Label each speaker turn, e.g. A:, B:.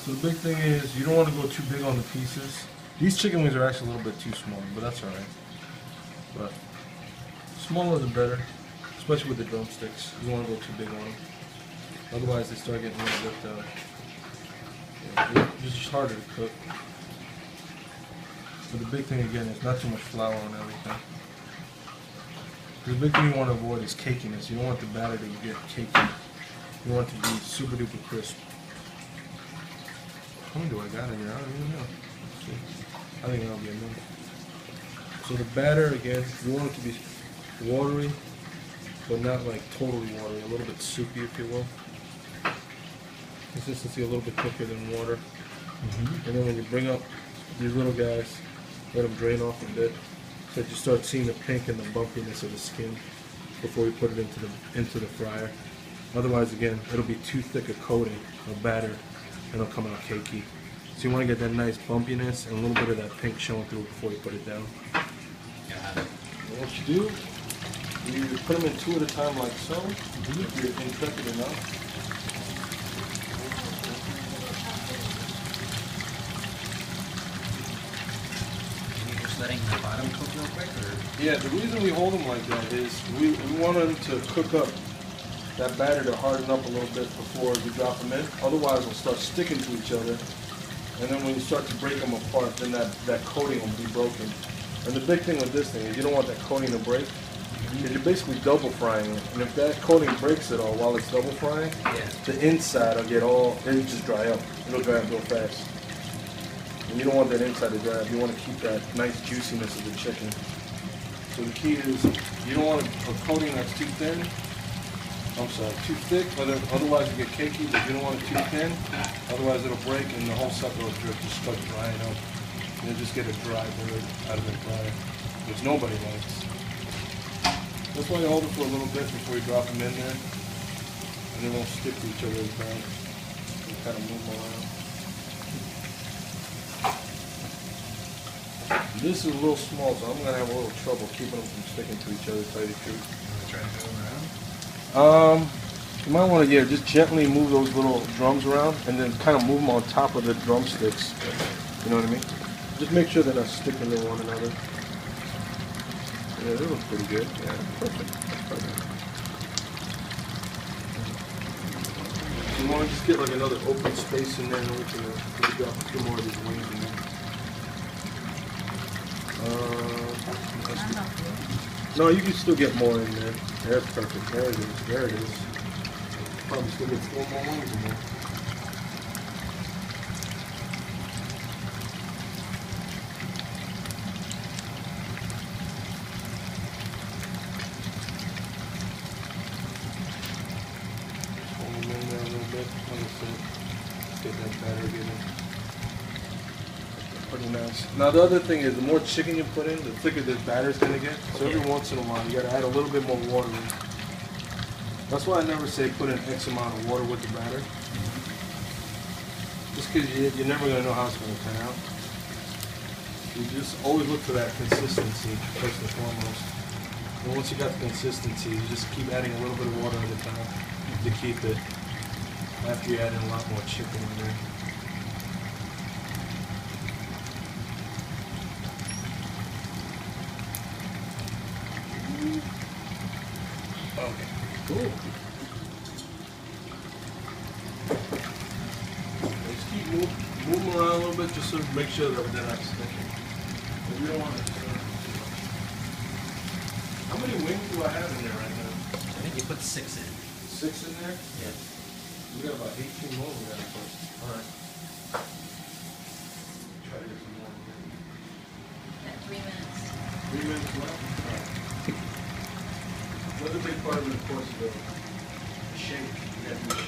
A: So the big thing is you don't want to go too big on the pieces. These chicken wings are actually a little bit too small, but that's alright. But smaller the better, especially with the drumsticks. You don't want to go too big on them. Otherwise they start getting a little bit, it's just harder to cook. But the big thing again is not too much flour on everything. The big thing you want to avoid is cakiness. You don't want the batter to get cakey. You want it to be super duper crisp. How many do I got in here? I don't even know. I think that'll be enough. So the batter, again, you want it to be watery, but not like totally watery. A little bit soupy, if you will. Consistency a little bit thicker than water. And then when you bring up these little guys, let them drain off a bit, so that you start seeing the pink and the bumpiness of the skin before you put it into the fryer. Otherwise, again, it'll be too thick a coating of batter, and it'll come out cakey. So you want to get that nice bumpiness and a little bit of that pink showing through before you put it down. And what you do, you put them in two at a time like so, if you're intrepid enough.
B: Letting the bottom cook real quick, or?
A: Yeah, the reason we hold them like that is we want them to cook up that batter to harden up a little bit before you drop them in. Otherwise, they'll start sticking to each other. And then when you start to break them apart, then that coating will be broken. And the big thing with this thing is you don't want that coating to break. Because you're basically double frying it. And if that coating breaks at all while it's double frying, the inside will it'll just dry up. It'll dry up real fast. And you don't want that inside to dry up. You want to keep that nice juiciness of the chicken. So the key is you don't want a coating that's too thin. I'm sorry, too thick. Otherwise you get cakey, but you don't want it too thin. Otherwise it'll break and the whole sucker will just start drying up. And you'll just get a dry bird out of the fryer, which nobody likes. That's why you hold it for a little bit before you drop them in there. And they won't stick to each other as bad. You kind of move them around. This is a little small, so I'm going to have a little trouble keeping them from sticking to each other, to tell you the truth.
B: Try to go around?
A: You might want to, just gently move those little drums around and then kind of move them on top of the drumsticks. You know what I mean? Just make sure they're not sticking to one another. Yeah, they look pretty good. Yeah, perfect. That's perfect. So you want to just get like another open space in there and we can drop a few more of these wings in there. No, you can still get more in there. That's perfect. There it is. There it is. Probably still get 4 more wings in there. Hold them in there a little bit. Like I said, get that batter getting. Pretty nice. Now the other thing is, the more chicken you put in, the thicker the batter's gonna get. So every once in a while, you gotta add a little bit more water in. That's why I never say put in X amount of water with the batter. Just because you're never gonna know how it's gonna turn out. You just always look for that consistency first and foremost. And once you got the consistency, you just keep adding a little bit of water at a time to keep it. After you add in a lot more chicken in there. Okay, cool. Just keep moving around a little bit just to make sure that they're not sticking. But we don't want to. How many wings do I have in there right now?
B: I think you put 6 in.
A: 6 in there?
B: Yeah.
A: We got about 18 more we gotta put. Alright. Try to get some more.
C: At 3 minutes.
A: 3 minutes left? Alright. Another big part of it, of course, is the shape. You got to do